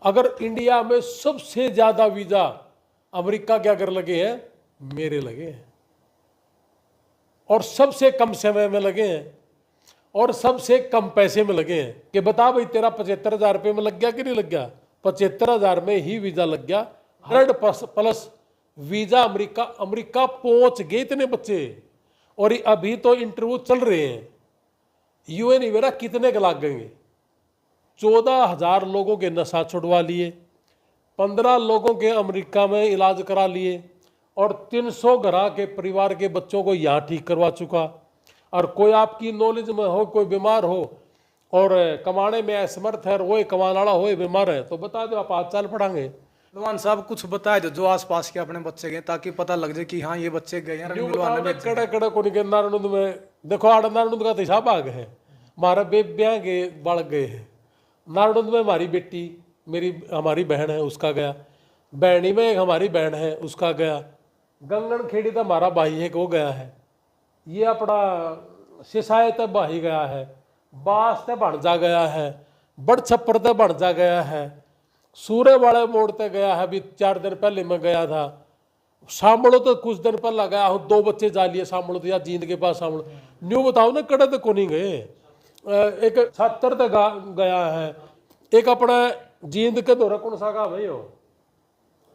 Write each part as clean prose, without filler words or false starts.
अगर इंडिया में सबसे ज्यादा वीजा अमेरिका के अगर लगे हैं, मेरे लगे हैं, और सबसे कम समय में लगे हैं, और सबसे कम पैसे में लगे हैं। कि बता भाई तेरा 75,000 रुपये में लग गया कि नहीं लग गया? 75,000 में ही वीजा लग गया। 100+ वीजा अमेरिका अमेरिका पहुंच गए इतने बच्चे, और अभी तो इंटरव्यू चल रहे हैं। यूएन मेरा कितने के लाग गए? 14,000 लोगों के नशा छुड़वा लिए, 15 लोगों के अमेरिका में इलाज करा लिए, और 300 घरा के परिवार के बच्चों को यहाँ ठीक करवा चुका। और कोई आपकी नॉलेज में हो, कोई बीमार हो और कमाने में असमर्थ है, और वो कमाने वाला हो बीमार है, तो बता दो, आप आज चाल पढ़ाएंगे। लुहान साहब कुछ बताए दो जो आसपास के अपने बच्चे गए, ताकि पता लग जाए कि हाँ ये बच्चे गए हैं। कड़े कड़े को नहीं नारायण में देखो, आड़ नारायण का तो हिसाब आ गए है। हमारा ब्याह गए बढ़ गए हैं। नारायण में हमारी बेटी हमारी बहन है, उसका गया। बैणी में एक हमारी बहन है, उसका गया। गंगन खेड़ी तो हमारा भाई है, वो गया है। ये अपना सिसाए तक भाई गया है, बास तक भणजा गया है, बड़ छप्पर तक भणजा गया है, सूर्य वाले मोड़ तक गया है, अभी 4 दिन पहले मैं गया था। सामड़ो तो कुछ दिन पहले गया हूँ, 2 बच्चे जा लिए सामड़ो तो, या जींद के पास सामड़ो। न्यू बताओ ना, कड़े तक को नहीं गए। एक 76 तक गया है, एक अपना जींद के दौरा कौन सा का भाई हो,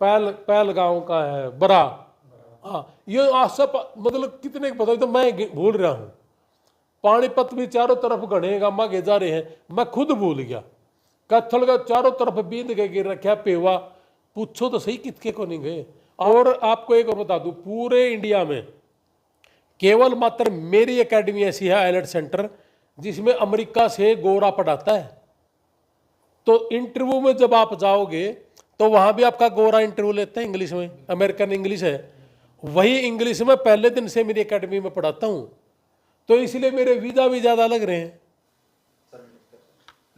पहल गांव का है, बरा। हाँ, ये सब मतलब कितने पता, तो मैं भूल रहा हूँ। पानीपत भी चारों तरफ घने गामा के जा रहे हैं, मैं खुद भूल गया। कत्थल का चारों तरफ बींद के गिर रखा पेवा, पूछो तो सही कितके को नहीं गए। और आपको एक और बता दूं, पूरे इंडिया में केवल मात्र मेरी एकेडमी ऐसी है, आइलेट सेंटर, जिसमें अमेरिका से गोरा पढ़ाता है। तो इंटरव्यू में जब आप जाओगे तो वहां भी आपका गोरा इंटरव्यू लेते हैं इंग्लिश में, अमेरिकन इंग्लिश है, वही इंग्लिश में पहले दिन से मेरी एकेडमी में पढ़ाता हूं, तो इसलिए मेरे वीजा भी ज्यादा लग रहे हैं।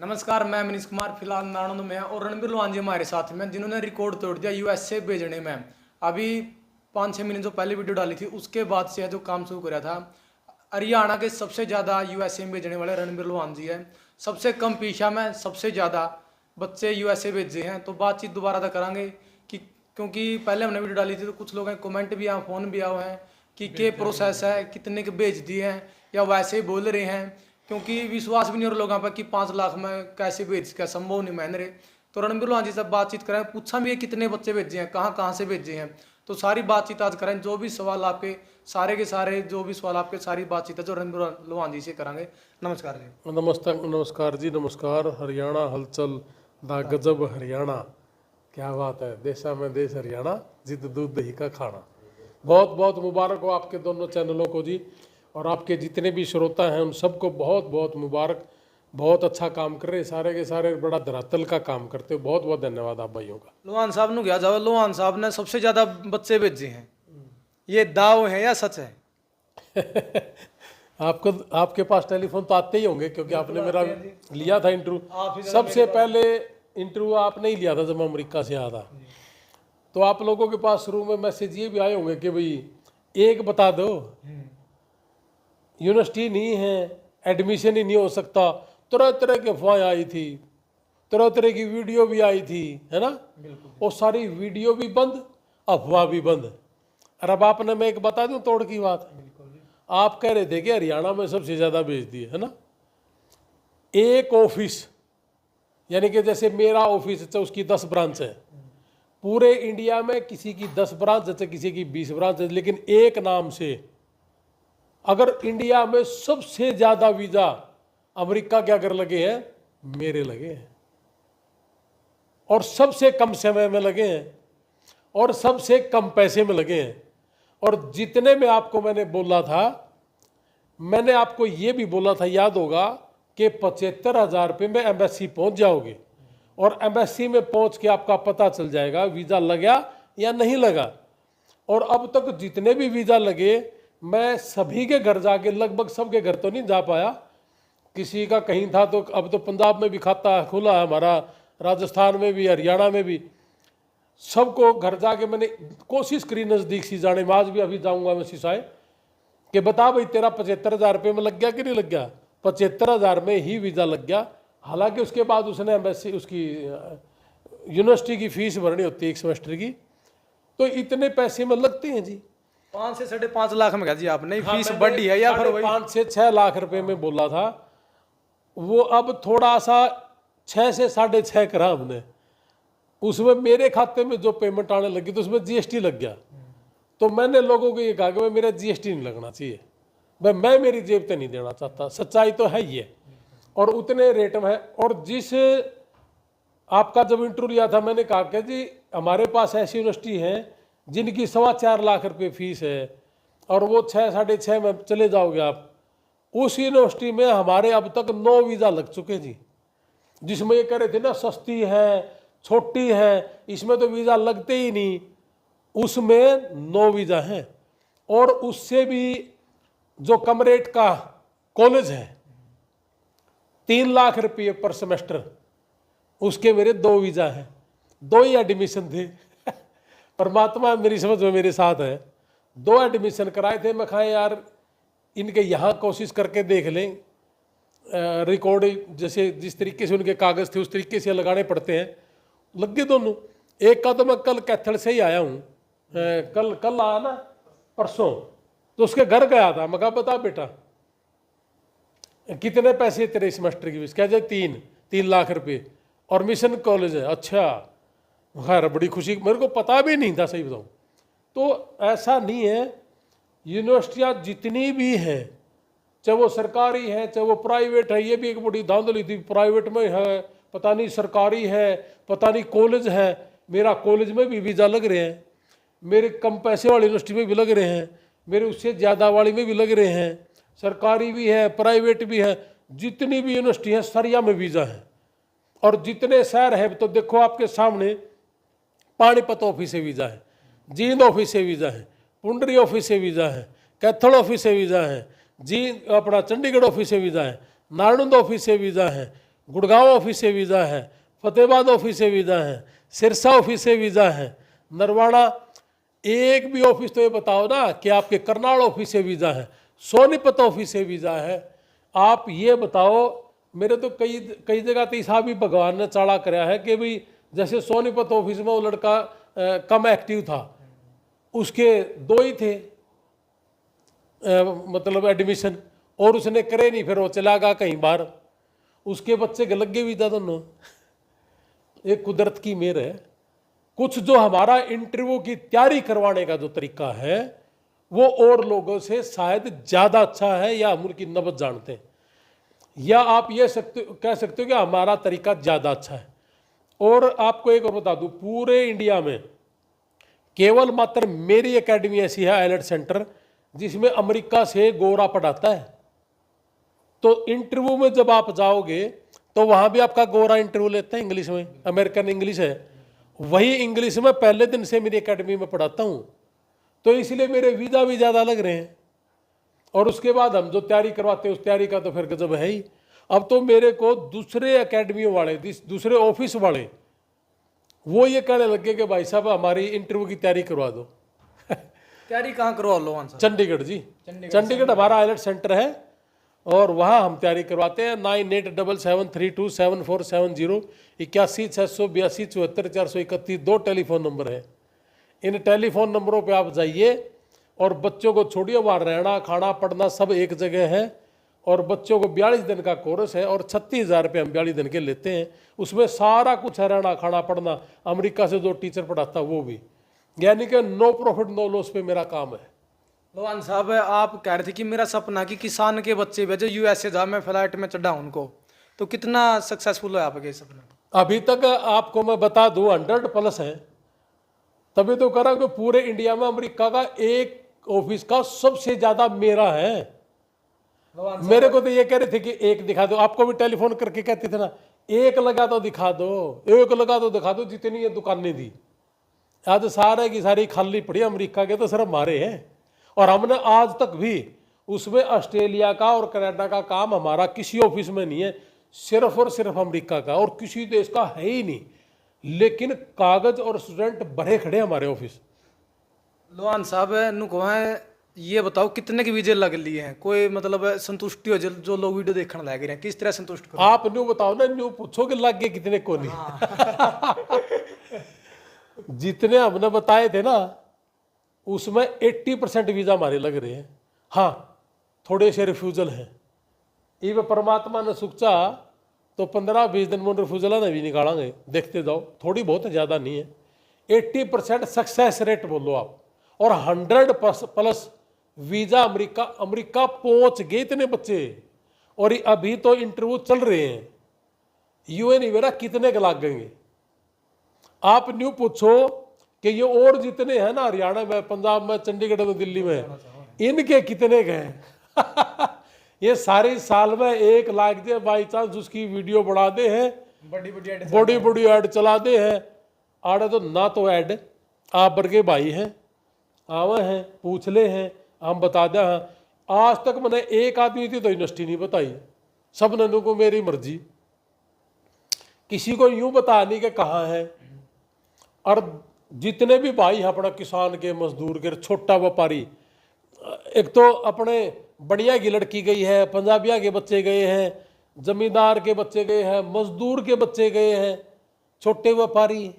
नमस्कार, मैं मनीष कुमार, फिलहाल नारायण में, और रणबीर लुहान जी हमारे साथ में, जिन्होंने रिकॉर्ड तोड़ दिया यूएसए भेजने में। अभी 5-6 महीने जो पहले वीडियो डाली थी, उसके बाद से जो काम शुरू कराया था। हरियाणा के सबसे ज़्यादा यूएसए में भेजने वाले रणबीर लुहान जी है। सबसे कम पीछा में सबसे ज़्यादा बच्चे यूएसए भेजे हैं। तो बातचीत दोबारा तक करांगे कि, क्योंकि पहले हमने वीडियो डाली थी तो कुछ लोग कमेंट भी आए, फ़ोन भी आए हुए हैं कि क्या प्रोसेस है, कितने के भेज दिए हैं, या वैसे ही बोल रहे हैं, क्योंकि विश्वास भी नहीं हो रहा लोगों पर कि 5 लाख में कैसे भेज, क्या संभव नहीं मान रहे। तो रणबीर लुहान जी से बातचीत करें, पूछा भी है कितने बच्चे भेजे हैं, कहाँ कहाँ से भेजे हैं। तो सारी बातचीत आज करें, जो भी सवाल आपके सारे के सारे, जो भी सवाल आपके, सारी बातचीत है जो रणबीर लुहान जी से करेंगे। नमस्कार जी। नमस्कार जी, नमस्कार। हरियाणा हलचल दा गजब हरियाणा, क्या बात है, देशा में देश हरियाणा, जिद दूध दही का खाना। बहुत बहुत मुबारक हो आपके दोनों चैनलों को जी, और आपके जितने भी श्रोता हैं उन सबको बहुत बहुत मुबारक। बहुत अच्छा काम कर रहे सारे के सारे, बड़ा धरातल का काम करते हो। बहुत बहुत धन्यवाद आप भाइयों का। लुहान साहब ने क्या जाओ, लुहान साहब ने सबसे ज्यादा बच्चे भेजे हैं, ये दाव है या सच है? आपको आपके पास टेलीफोन तो आते ही होंगे, क्योंकि आपने मेरा लिया था इंटरव्यू। सबसे पहले इंटरव्यू आपने ही लिया था जब मैं अमेरिका से आया था। तो आप लोगों के पास शुरू में मैसेज ये भी आए होंगे कि भाई एक बता दो, यूनिवर्सिटी नहीं है, एडमिशन ही नहीं हो सकता। तरह तरह की अफवाहें आई थी, तरह तरह की वीडियो भी आई थी, है ना। वो सारी वीडियो भी बंद, अफवाह भी बंद। और अब आपने, मैं एक बता दूं तोड़ की बात, आप कह रहे थे कि हरियाणा में सबसे ज़्यादा भेज दिए, है ना। एक ऑफिस, यानी कि जैसे मेरा ऑफिस है, उसकी 10 ब्रांच है। पूरे इंडिया में किसी की 10 ब्रांच है, किसी की 20 ब्रांच है, लेकिन एक नाम से अगर इंडिया में सबसे ज़्यादा वीज़ा अमेरिका के अगर लगे हैं, मेरे लगे हैं, और सबसे कम समय में लगे हैं, और सबसे कम पैसे में लगे हैं। और जितने में आपको मैंने बोला था, मैंने आपको ये भी बोला था, याद होगा, कि 75,000 रुपये में एम्बेसी पहुंच जाओगे, और एम्बेसी में पहुंच के आपका पता चल जाएगा वीज़ा लगा या नहीं लगा। और अब तक जितने भी वीज़ा लगे, मैं सभी के घर जाके, लगभग सबके घर तो नहीं जा पाया, किसी का कहीं था, तो अब तो पंजाब में भी खाता खुला है हमारा, राजस्थान में भी, हरियाणा में भी, सबको घर जाके मैंने कोशिश करी नज़दीक सी जाने में। आज भी अभी जाऊंगा मैं सिसाए, कि बता भाई तेरा 75,000 रुपये में लग गया कि नहीं लग गया? 75,000 में ही वीज़ा लग गया। हालांकि उसके बाद उसने एम्बेसी, उसकी यूनिवर्सिटी की फीस भरनी होती है एक सेमेस्टर की, तो इतने पैसे में लगते हैं जी। 5 से 5.5 लाख में कहा जी आपने फीस बढ़ी है या फिर वही 5 से 6 लाख रुपए में बोला था, वो अब थोड़ा सा 6 से 6.5 करा हमने। उसमें मेरे खाते में जो पेमेंट आने लगी तो उसमें जीएसटी लग गया। तो मैंने लोगों को ये कहा कि भाई मेरा जीएसटी नहीं लगना चाहिए, भाई मैं मेरी जेब से नहीं देना चाहता, सच्चाई तो है ही है। और उतने रेट में है। और जिस आपका जब इंटरव्यू लिया था मैंने कहा कि जी हमारे पास ऐसी यूनिवर्सिटी है जिनकी 4.25 लाख रुपए फीस है और वो 6 6.5 में चले जाओगे आप। उस यूनिवर्सिटी में हमारे अब तक 9 वीज़ा लग चुके जी, जिसमें ये कह रहे थे ना सस्ती है छोटी है, इसमें तो वीज़ा लगते ही नहीं, उसमें 9 वीज़ा हैं। और उससे भी जो कम रेट का कॉलेज है 3 लाख रुपये पर सेमेस्टर, उसके मेरे 2 वीज़ा हैं, 2 ही एडमिशन थे। परमात्मा मेरी समझ में मेरे साथ है, 2 एडमिशन कराए थे। मैं कहा यार इनके यहाँ कोशिश करके देख लें, रिकॉर्ड जैसे जिस तरीके से उनके कागज़ थे उस तरीके से लगाने पड़ते हैं, लग गए दोनों। एक का तो मैं कल कैथल से ही आया हूँ, कल आया ना परसों, तो उसके घर गया था। मैं कहा बता बेटा कितने पैसे तेरे सेमेस्टर की फीस? कह जाए 3 लाख रुपए और मिशन कॉलेज है। अच्छा खैर बड़ी खुशी, मेरे को पता भी नहीं था सही बताऊँ तो। ऐसा नहीं है, यूनिवर्सिटियाँ जितनी भी हैं चाहे वो सरकारी है चाहे वो प्राइवेट है, ये भी एक बड़ी धांधली थी, प्राइवेट में है पता नहीं सरकारी है पता नहीं कॉलेज है। मेरा कॉलेज में भी वीज़ा लग रहे हैं, मेरे कम पैसे वाली यूनिवर्सिटी में भी लग रहे हैं, मेरे उससे ज़्यादा वाली में भी लग रहे हैं, सरकारी भी है प्राइवेट भी है। जितनी भी यूनिवर्सिटी है सारिया में वीज़ा है। और जितने शहर हैं तो देखो आपके सामने, पानीपत ऑफिस से वीज़ा है, जींद ऑफिस से वीज़ा है, पुंडरी ऑफिस से वीज़ा है, कैथल ऑफिस से वीज़ा है, अपना चंडीगढ़ ऑफिस से वीज़ा है, नालंद ऑफिस से वीज़ा है, गुड़गांव ऑफिस से वीज़ा है, फतेहाबाद ऑफिस से वीज़ा है, सिरसा ऑफिस से वीज़ा है, नरवाड़ा। एक भी ऑफिस तो ये बताओ ना कि आपके करनाल ऑफिस से वीज़ा है, सोनीपत ऑफिस से वीज़ा है। आप ये बताओ, मेरे तो कई जगह तो ऐसा भी भगवान ने चाड़ा कराया है कि भाई जैसे सोनीपत ऑफिस में वो लड़का कम एक्टिव था, उसके 2 ही थे मतलब एडमिशन, और उसने करे नहीं, फिर वो चला गया कहीं बाहर, उसके बच्चे के लग गए वीज़ा दोनों। एक कुदरत की मेहर है। कुछ जो हमारा इंटरव्यू की तैयारी करवाने का जो तरीका है वो और लोगों से शायद ज़्यादा अच्छा है, या हम उनकी नब्ज़ जानते हैं, या आप ये कह सकते हो कि हमारा तरीका ज़्यादा अच्छा है। और आपको एक और बता दूं, पूरे इंडिया में केवल मात्र मेरी एकेडमी ऐसी है आइलेट सेंटर जिसमें अमेरिका से गोरा पढ़ाता है। तो इंटरव्यू में जब आप जाओगे तो वहाँ भी आपका गोरा इंटरव्यू लेते हैं इंग्लिश में, अमेरिकन इंग्लिश है, वही इंग्लिश में पहले दिन से मेरी एकेडमी में पढ़ाता हूँ। तो इसलिए मेरे वीज़ा भी ज़्यादा लग रहे हैं। और उसके बाद हम जो तैयारी करवाते हैं उस तैयारी का तो फिर गजब है ही। अब तो मेरे को दूसरे एकेडमियों वाले, दूसरे ऑफिस वाले, वो ये कहने लगे कि भाई साहब हमारी इंटरव्यू की तैयारी करवा दो। तैयारी कहाँ करवा लो आंसर? चंडीगढ़ जी, चंडीगढ़ हमारा आइलेट सेंटर है और वहाँ हम तैयारी करवाते हैं। 9877327470 81 682 2 टेलीफोन नंबर है। इन टेलीफोन नंबरों पे आप जाइए और बच्चों को छोड़िए, वहाँ रहना खाना पढ़ना सब एक जगह है। और बच्चों को 42 दिन का कोर्स है और 36,000 रुपये हम 42 दिन के लेते हैं। उसमें सारा कुछ है, रहना खाना पढ़ना। अमेरिका से जो टीचर पढ़ाता वो भी, यानी कि नो प्रॉफिट नो लॉस पे मेरा काम है। लोहान साहब, आप कह रहे थे कि मेरा सपना कि किसान के बच्चे भेजो यूएसए जा, मैं फ्लाइट में चढ़ा उनको, तो कितना सक्सेसफुल है आपके सपना? अभी तक आपको मैं बता दूं 100+ है। तभी तो कह रहा हूं कि पूरे इंडिया में अमेरिका का एक ऑफिस का सबसे ज़्यादा मेरा है। मेरे को तो ये कह रहे थे कि एक दिखा दो, आपको भी टेलीफोन करके कहते थे ना, एक लगा तो दिखा दो, एक लगा तो दिखा दो, जितनी ये दुकानें दी आज सारे की सारी खाली पड़ी अमेरिका के तो सिर्फ हमारे हैं। और हमने आज तक भी उसमें ऑस्ट्रेलिया का और कनाडा का काम हमारा किसी ऑफिस में नहीं है, सिर्फ और सिर्फ अमेरिका का, और किसी देश का है ही नहीं। लेकिन कागज और स्टूडेंट भरे खड़े हमारे ऑफिस। लोहान साहब नुको है, ये बताओ कितने के वीजे लग लिए हैं? कोई मतलब संतुष्टि हो जो लोग वीडियो देखने लग रहे हैं, किस तरह संतुष्ट करो? आप न्यू बताओ ना, न्यू पूछो कि लग गए कितने को नहीं। जितने हमने बताए थे ना उसमें 80% वीजा हमारे लग रहे हैं। हाँ, थोड़े से रिफ्यूजल हैं। ये परमात्मा ने सुख चाहा तो 15-20 दिन में रिफ्यूजल ने भी निकालेंगे, देखते जाओ। थोड़ी बहुत ज़्यादा नहीं है। 80% सक्सेस रेट बोलो आप, और 100+ वीजा अमेरिका पहुंच गए इतने बच्चे। और ये अभी तो इंटरव्यू चल रहे हैं। यूएन मेरा कितने के लाग गएंगे आप न्यू पूछो कि ये और जितने हैं ना हरियाणा में, पंजाब में, चंडीगढ़ में, दिल्ली में, इनके कितने गए ये सारे साल में 1 लाख दे बाई चांस उसकी वीडियो बढ़ा दे हैं, बड़ी बड़ी ऐड चला दे हैं। आड़े तो ना तो ऐड आप बरगे भाई हैं, आवे हैं, पूछ ले हैं, हम बता दें। हाँ, आज तक मैंने एक आदमी थी तो यूनिवर्सिटी नहीं बताई, सब ननू को मेरी मर्जी, किसी को यूं बता नहीं कि कहाँ है। और जितने भी भाई हैं अपना किसान के, मजदूर के, छोटा व्यापारी, एक तो अपने बढ़िया की लड़की गई है, पंजाबिया के बच्चे गए हैं, जमींदार के बच्चे गए हैं, मजदूर के बच्चे गए हैं, छोटे व्यापारी,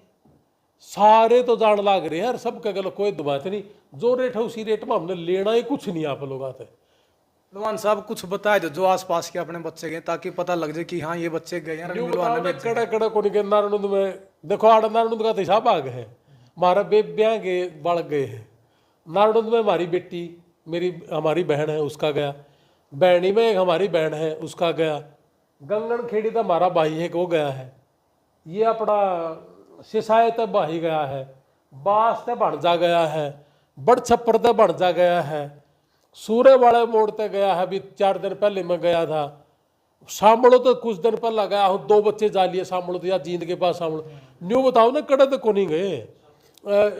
सारे तो जान लाग रहे हैं यार। सब का गलो कोई दुबात नहीं, जो रेट है उसी रेट में हमने लेना ही कुछ नहीं आप लोग आते। लुहान साहब कुछ बताए दो जो आसपास के अपने बच्चे गए, ताकि पता लग जाए कि हाँ ये बच्चे गए हैं। कड़े कड़े को नारायण में देखो, आड़ नारायण का हिसाब आ गए हैं। हमारा बेब्या के बढ़ गए हैं। नारायण में हमारी बेटी, हमारी बहन है, उसका गया। बैणी में एक हमारी बहन है, उसका गया। गंगन खेड़ी तो हमारा भाई है, वो गया है। ये अपना सिसाए तक भाई गया है, बास तक भणजा गया है, बड़ छप्पर तक भणजा गया है, सूर्य वाले मोड़ तक गया है। अभी 4 दिन पहले मैं गया था। सामड़ो तो कुछ दिन पहले गया हूँ, 2 बच्चे जा लिए सामड़ो तो, या जींद के पास सामड़ो। न्यू बताओ ना, कड़े तो को नहीं गए।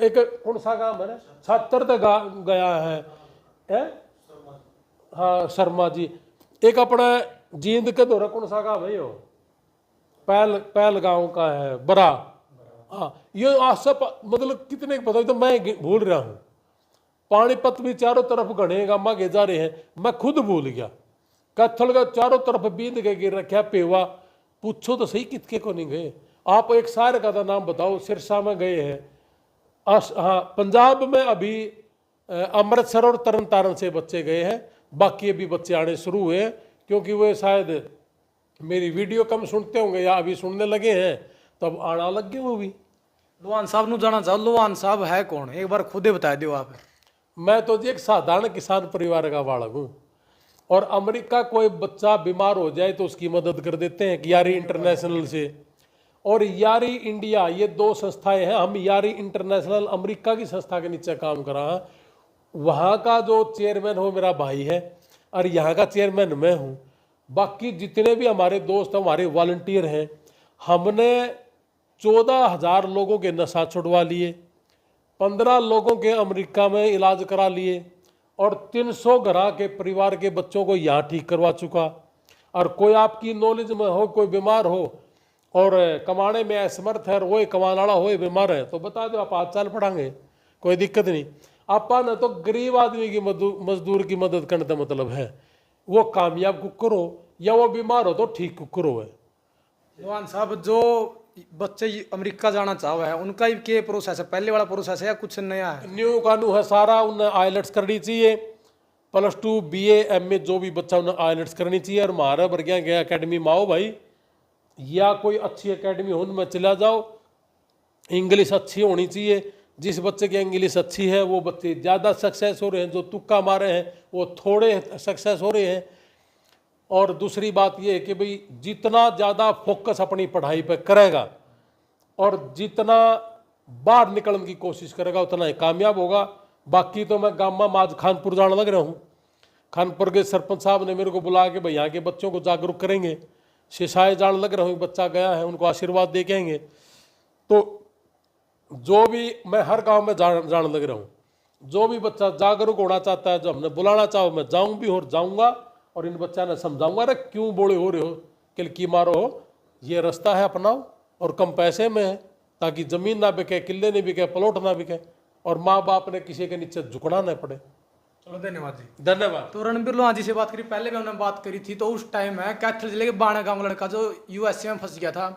एक कौन सा गाँव है, 76 तक गया है, हाँ शर्मा जी। एक अपना जींद के दौरा कौन सा गाँव है, पहल गाँव का है, बरा। हाँ, ये सब मतलब कितने पता तो मैं भूल रहा हूँ। पानीपत भी चारों तरफ घने गामा के जा रहे हैं, मैं खुद भूल गया। कत्थल का चारों तरफ बींद के गिर रखा पेवा, पूछो तो सही कितके को नहीं गए आप। एक सारे का नाम बताओ। सिरसा में गए हैं। हाँ, पंजाब में अभी अमृतसर और तरन तारण से बच्चे गए हैं। बाकी अभी बच्चे आने शुरू हुए हैं, क्योंकि वे शायद मेरी वीडियो कम सुनते होंगे या अभी सुनने लगे हैं, तब आना लग गए वो भी। लुहान साहब नु जाना चाहो, लुहान साहब है कौन, एक बार खुद ही बता दो आप। मैं तो जी एक साधारण किसान परिवार का बालक हूँ। और अमेरिका कोई बच्चा बीमार हो जाए तो उसकी मदद कर देते हैं यारी इंटरनेशनल से, और यारी इंडिया, ये 2 संस्थाएं हैं। हम यारी इंटरनेशनल अमेरिका की संस्था के नीचे काम कर रहा है। वहाँ का जो चेयरमैन हो मेरा भाई है, और यहाँ का चेयरमैन मैं हूँ। बाकी जितने भी हमारे दोस्त हैं, हमारे वॉलंटियर हैं। हमने 14,000 लोगों के नशा छुड़वा लिए, 15 लोगों के अमेरिका में इलाज करा लिए, और 300 घरा के परिवार के बच्चों को यहाँ ठीक करवा चुका। और कोई आपकी नॉलेज में हो, कोई बीमार हो और कमाने में असमर्थ है, और वही कमाने वाला हो बीमार है, तो बता दो, आप हाथ चाल पड़ांगे, कोई दिक्कत नहीं। आपा न तो गरीब आदमी की मजदूर की मदद करने का मतलब है वो कामयाब कुक करो, या वो बीमार हो तो ठीक कुक करो है। लुहान साहब जो बच्चे अमेरिका जाना चाहो है, उनका ही क्या प्रोसेस है, पहले वाला प्रोसेस है या कुछ नया है? न्यू कानून है सारा। उन्हें आइलेट्स करनी चाहिए, +2 BA MA जो भी बच्चा उन्हें आइलेट्स करनी चाहिए। और हमारा बरगिया गया अकेडमी में आओ भाई, या कोई अच्छी अकेडमी हो उनमें चला जाओ। इंग्लिश अच्छी होनी चाहिए। जिस बच्चे की इंग्लिश अच्छी है वो बच्चे ज़्यादा सक्सेस हो रहे हैं, जो तुक्का मारे हैं वो थोड़े सक्सेस हो रहे हैं। और दूसरी बात ये है कि भाई जितना ज़्यादा फोकस अपनी पढ़ाई पर करेगा और जितना बाहर निकलने की कोशिश करेगा उतना ही कामयाब होगा। बाकी तो मैं गामा माज खानपुर जाने लग रहा हूँ। खानपुर के सरपंच साहब ने मेरे को बुला के भाई यहाँ के बच्चों को जागरूक करेंगे। सिसाए जाने लग रहा हूँ, बच्चा गया है, उनको आशीर्वाद दे के आएंगे। तो जो भी मैं हर गांव में जाने लग रहा हूँ। जो भी बच्चा जागरूक होना चाहता है, जो हमने बुलाना चाहो, मैं जाऊँ भी और जाऊँगा, और इन बच्चा ने समझाऊंगा, अरे क्यों बोले हो रहे हो, किलकी मारो हो, ये रास्ता है अपनाओ, और कम पैसे में है, ताकि ज़मीन ना बिके, किले नहीं बिके, प्लॉट ना बिके, और माँ बाप ने किसी के नीचे झुकना ना पड़े। चलो धन्यवाद जी। धन्यवाद। तो रणबीर लोहान जी से बात करी, पहले भी हमने बात करी थी। तो उस टाइम है कैथल जिले के बाणा गांव लड़का जो USA में फंस गया था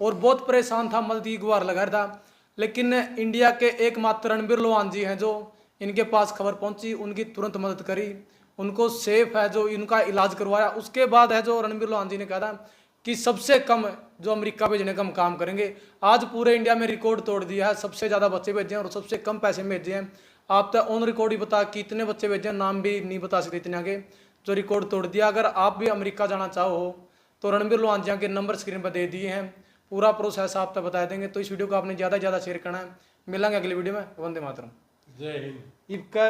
और बहुत परेशान था, मल्टी गुहार लगा रहा था। लेकिन इंडिया के एकमात्र रणबीर लोहान जी हैं जो इनके पास खबर पहुंची, उनकी तुरंत मदद करी, उनको सेफ है जो इनका इलाज करवाया। उसके बाद है जो रणबीर लोहान जी ने कहा था कि सबसे कम जो अमेरिका भेजने का हम काम करेंगे। आज पूरे इंडिया में रिकॉर्ड तोड़ दिया है, सबसे ज़्यादा बच्चे भेजे हैं और सबसे कम पैसे में भेजे हैं। आप तो ऑन रिकॉर्ड ही बता कितने बच्चे भेजे हैं, नाम भी नहीं बता सकते इतने आगे, जो रिकॉर्ड तोड़ दिया। अगर आप भी अमेरिका जाना चाहो तो रणबीर लोहान जी के नंबर स्क्रीन पर दे दिए हैं, पूरा प्रोसेस आप तक बता देंगे। तो इस वीडियो को आपने ज़्यादा से ज़्यादा शेयर करना है। मिलेंगे अगली वीडियो में। वंदे मातरम। जय हिंद। इनका